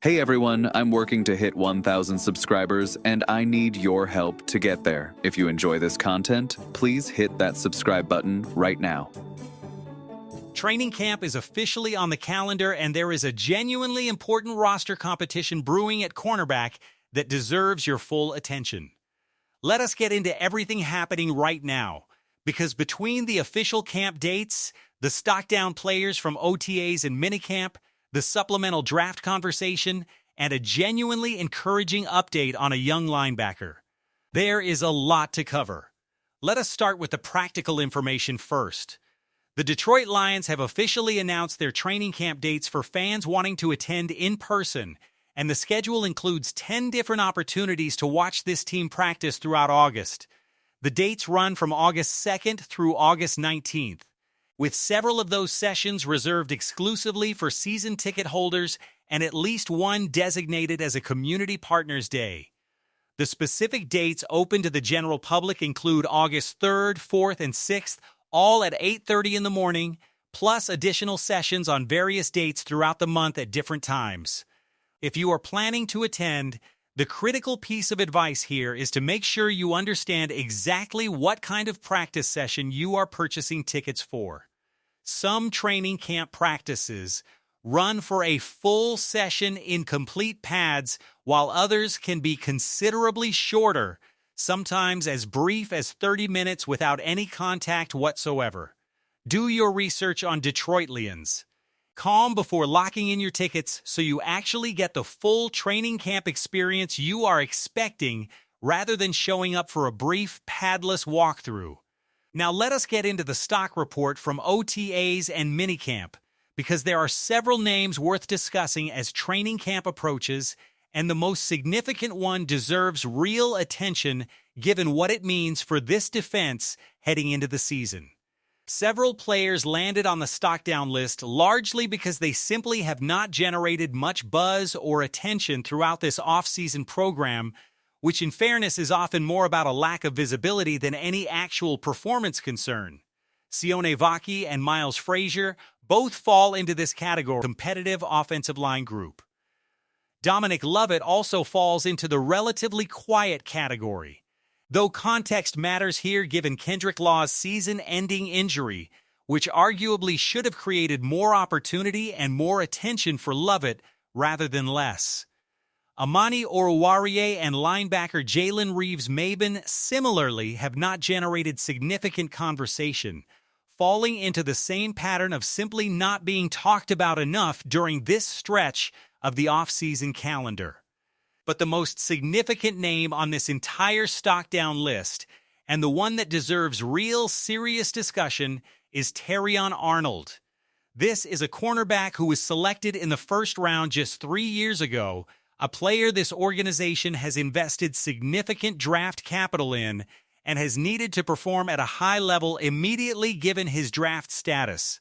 Hey everyone, I'm working to hit 1,000 subscribers and I need your help to get there. If you enjoy this content, please hit that subscribe button right now. Training camp is officially on the calendar and there is a genuinely important roster competition brewing at cornerback that deserves your full attention. Let us get into everything happening right now, because between the official camp dates, the stock-down players from OTAs and minicamp, the supplemental draft conversation, and a genuinely encouraging update on a young linebacker, there is a lot to cover. Let us start with the practical information first. The Detroit Lions have officially announced their training camp dates for fans wanting to attend in person, and the schedule includes 10 different opportunities to watch this team practice throughout August. The dates run from August 2nd through August 19th. With several of those sessions reserved exclusively for season ticket holders and at least one designated as a Community Partners Day. The specific dates open to the general public include August 3rd, 4th, and 6th, all at 8:30 in the morning, plus additional sessions on various dates throughout the month at different times. If you are planning to attend, the critical piece of advice here is to make sure you understand exactly what kind of practice session you are purchasing tickets for. Some training camp practices run for a full session in complete pads, while others can be considerably shorter, sometimes as brief as 30 minutes without any contact whatsoever. Do your research on Detroit Lions. Calm before locking in your tickets so you actually get the full training camp experience you are expecting rather than showing up for a brief, padless walkthrough. Now let us get into the stock report from OTAs and minicamp, because there are several names worth discussing as training camp approaches, and the most significant one deserves real attention given what it means for this defense heading into the season. Several players landed on the stock-down list largely because they simply have not generated much buzz or attention throughout this off-season program, which in fairness is often more about a lack of visibility than any actual performance concern. Sione Vaki and Miles Frazier both fall into this category, competitive offensive line group. Dominic Lovett also falls into the relatively quiet category, though context matters here given Kendrick Law's season-ending injury, which arguably should have created more opportunity and more attention for Lovett rather than less. Amani Oruwariye and linebacker Jalen Reeves-Maybin similarly have not generated significant conversation, falling into the same pattern of simply not being talked about enough during this stretch of the off-season calendar. But the most significant name on this entire stock-down list, and the one that deserves real serious discussion, is Terrion Arnold. This is a cornerback who was selected in the first round just 3 years ago, a player this organization has invested significant draft capital in and has needed to perform at a high level immediately given his draft status.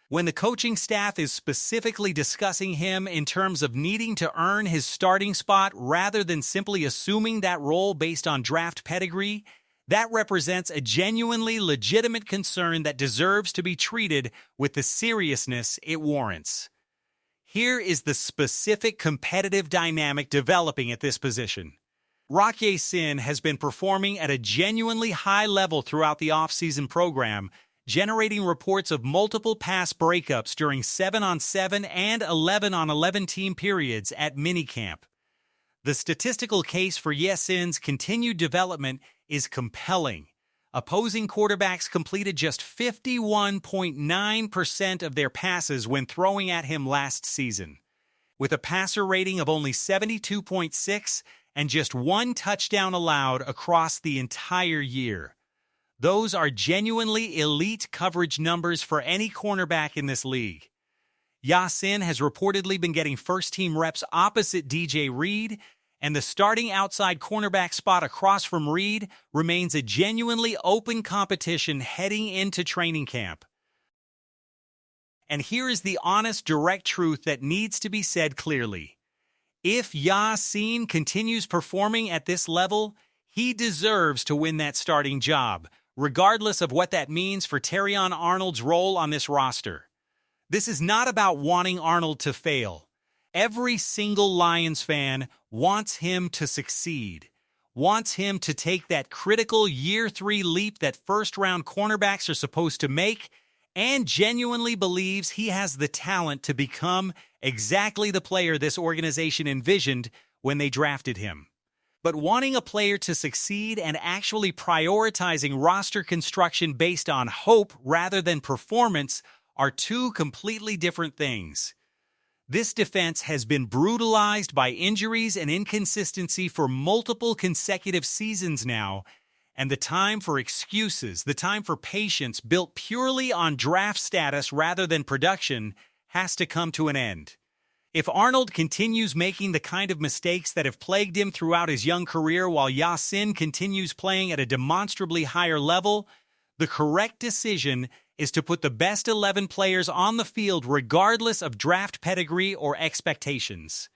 When the coaching staff is specifically discussing him in terms of needing to earn his starting spot rather than simply assuming that role based on draft pedigree, that represents a genuinely legitimate concern that deserves to be treated with the seriousness it warrants. Here is the specific competitive dynamic developing at this position. Rock Ya-Sin has been performing at a genuinely high level throughout the offseason program, generating reports of multiple pass breakups during 7-on-7 and 11-on-11 team periods at minicamp. The statistical case for Ya-Sin's continued development is compelling. Opposing quarterbacks completed just 51.9% of their passes when throwing at him last season, with a passer rating of only 72.6 and just one touchdown allowed across the entire year. Those are genuinely elite coverage numbers for any cornerback in this league. Ya-Sin has reportedly been getting first-team reps opposite DJ Reed, and the starting outside cornerback spot across from Reed remains a genuinely open competition heading into training camp. And here is the honest, direct truth that needs to be said clearly. If Ya-Sin continues performing at this level, he deserves to win that starting job, regardless of what that means for Terrion Arnold's role on this roster. This is not about wanting Arnold to fail. Every single Lions fan wants him to succeed, wants him to take that critical year 3 leap that first-round cornerbacks are supposed to make, and genuinely believes he has the talent to become exactly the player this organization envisioned when they drafted him. But wanting a player to succeed and actually prioritizing roster construction based on hope rather than performance are two completely different things. This defense has been brutalized by injuries and inconsistency for multiple consecutive seasons now, and the time for excuses, the time for patience built purely on draft status rather than production has to come to an end. If Arnold continues making the kind of mistakes that have plagued him throughout his young career while Yasin continues playing at a demonstrably higher level, the correct decision is to put the best 11 players on the field regardless of draft pedigree or expectations.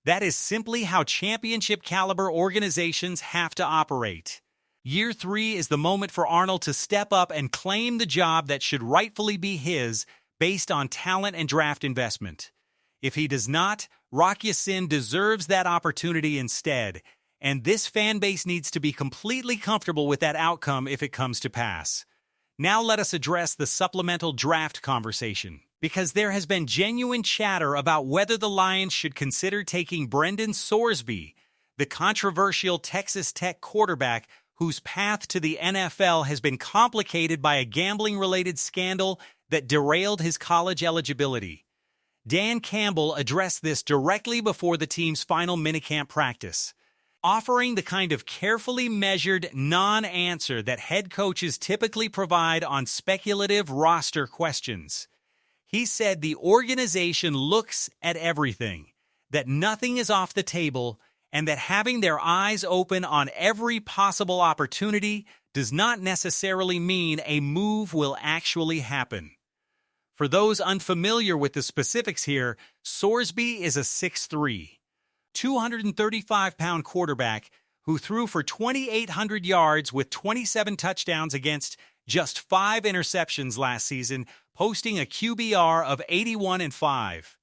That is simply how championship-caliber organizations have to operate. Year 3 is the moment for Arnold to step up and claim the job that should rightfully be his based on talent and draft investment. If he does not, Rock Ya-Sin deserves that opportunity instead, and this fan base needs to be completely comfortable with that outcome if it comes to pass. Now let us address the supplemental draft conversation, because there has been genuine chatter about whether the Lions should consider taking Brendan Sorsby, the controversial Texas Tech quarterback whose path to the NFL has been complicated by a gambling-related scandal that derailed his college eligibility. Dan Campbell addressed this directly before the team's final minicamp practice, offering the kind of carefully measured non-answer that head coaches typically provide on speculative roster questions. He said the organization looks at everything, that nothing is off the table, and that having their eyes open on every possible opportunity does not necessarily mean a move will actually happen. For those unfamiliar with the specifics here, Sorsby is a 6'3", 235-pound quarterback who threw for 2,800 yards with 27 touchdowns against just 5 interceptions last season, posting a QBR of 81.5.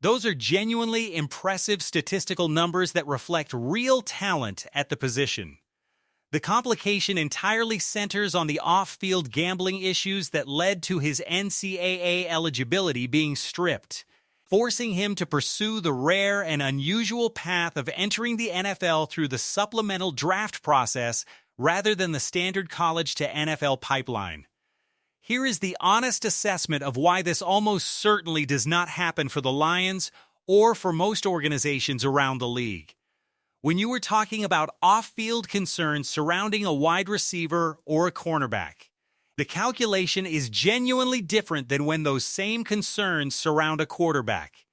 Those are genuinely impressive statistical numbers that reflect real talent at the position. The complication entirely centers on the off-field gambling issues that led to his NCAA eligibility being stripped, forcing him to pursue the rare and unusual path of entering the NFL through the supplemental draft process rather than the standard college to NFL pipeline. Here is the honest assessment of why this almost certainly does not happen for the Lions or for most organizations around the league. When you are talking about off-field concerns surrounding a wide receiver or a cornerback, the calculation is genuinely different than when those same concerns surround a quarterback.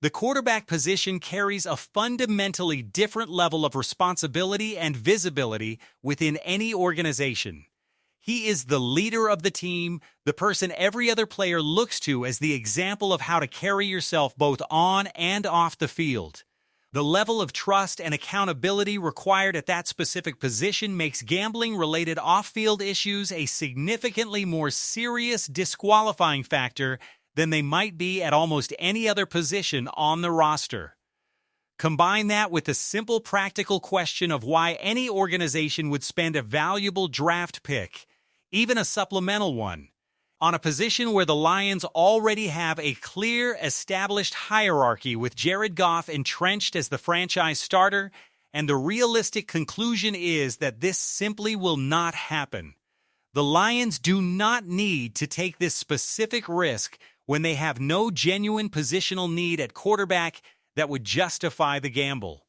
The quarterback position carries a fundamentally different level of responsibility and visibility within any organization. He is the leader of the team, the person every other player looks to as the example of how to carry yourself both on and off the field. The level of trust and accountability required at that specific position makes gambling-related off-field issues a significantly more serious disqualifying factor than they might be at almost any other position on the roster. Combine that with the simple practical question of why any organization would spend a valuable draft pick, even a supplemental one, on a position where the Lions already have a clear, established hierarchy with Jared Goff entrenched as the franchise starter, and the realistic conclusion is that this simply will not happen. The Lions do not need to take this specific risk when they have no genuine positional need at quarterback that would justify the gamble.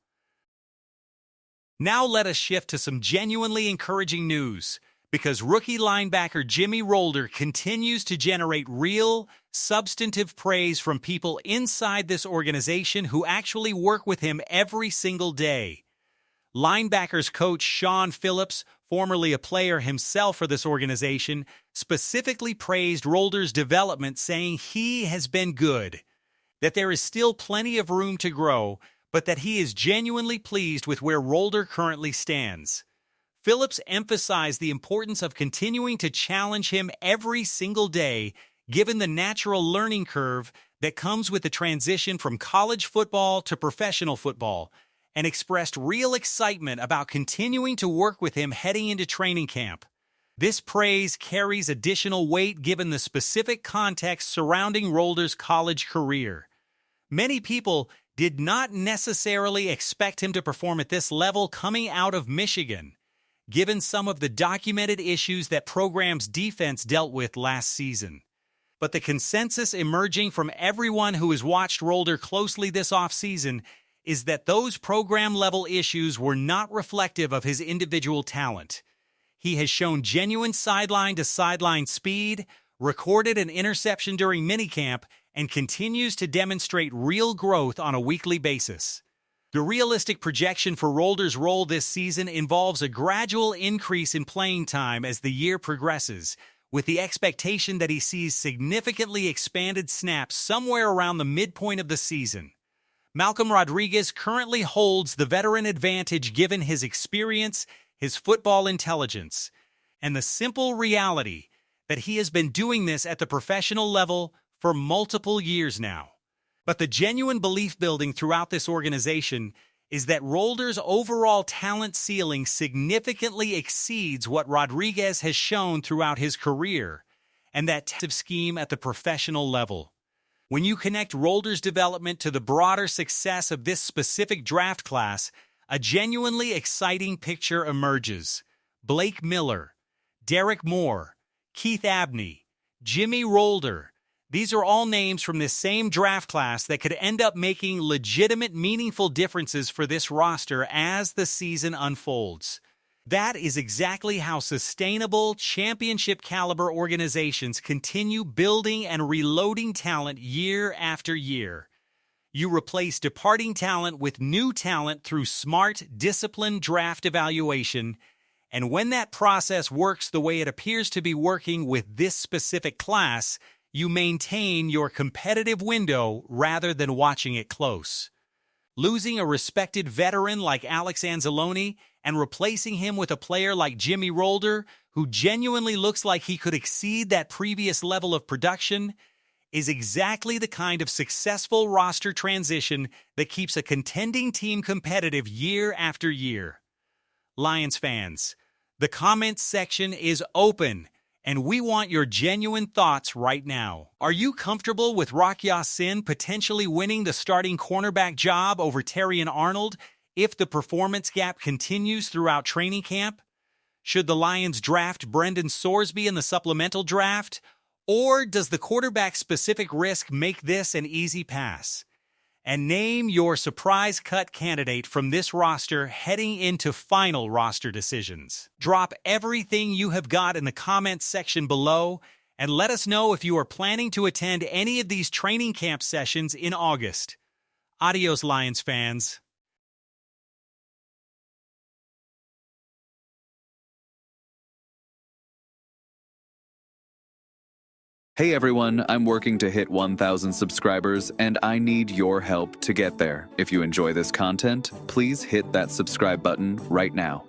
Now let us shift to some genuinely encouraging news, because rookie linebacker Jimmy Rolder continues to generate real, substantive praise from people inside this organization who actually work with him every single day. Linebackers coach Sean Phillips, formerly a player himself for this organization, specifically praised Rolder's development, saying he has been good, that there is still plenty of room to grow, but that he is genuinely pleased with where Rolder currently stands. Phillips emphasized the importance of continuing to challenge him every single day, given the natural learning curve that comes with the transition from college football to professional football, and expressed real excitement about continuing to work with him heading into training camp. This praise carries additional weight given the specific context surrounding Rolder's college career. Many people did not necessarily expect him to perform at this level coming out of Michigan, given some of the documented issues that program's defense dealt with last season. But the consensus emerging from everyone who has watched Rolder closely this offseason is that those program-level issues were not reflective of his individual talent. He has shown genuine sideline-to-sideline speed, recorded an interception during minicamp, and continues to demonstrate real growth on a weekly basis. The realistic projection for Rolder's role this season involves a gradual increase in playing time as the year progresses, with the expectation that he sees significantly expanded snaps somewhere around the midpoint of the season. Malcolm Rodriguez currently holds the veteran advantage given his experience, his football intelligence, and the simple reality that he has been doing this at the professional level for multiple years now. But the genuine belief building throughout this organization is that Rolder's overall talent ceiling significantly exceeds what Rodriguez has shown throughout his career, and that tactical scheme at the professional level. When you connect Rolder's development to the broader success of this specific draft class, a genuinely exciting picture emerges. Blake Miller, Derek Moore, Keith Abney, Jimmy Rolder. These are all names from this same draft class that could end up making legitimate, meaningful differences for this roster as the season unfolds. That is exactly how sustainable, championship-caliber organizations continue building and reloading talent year after year. You replace departing talent with new talent through smart, disciplined draft evaluation, and when that process works the way it appears to be working with this specific class, you maintain your competitive window rather than watching it close. Losing a respected veteran like Alex Anzalone and replacing him with a player like Jimmy Rolder, who genuinely looks like he could exceed that previous level of production, is exactly the kind of successful roster transition that keeps a contending team competitive year after year. Lions fans, the comments section is open, and we want your genuine thoughts right now. Are you comfortable with Rock Ya-Sin potentially winning the starting cornerback job over Terrion Arnold if the performance gap continues throughout training camp? Should the Lions draft Brendan Sorsby in the supplemental draft? Or does the quarterback-specific risk make this an easy pass? And name your surprise cut candidate from this roster heading into final roster decisions. Drop everything you have got in the comments section below and let us know if you are planning to attend any of these training camp sessions in August. Adios, Lions fans. Hey everyone, I'm working to hit 1,000 subscribers and I need your help to get there. If you enjoy this content, please hit that subscribe button right now.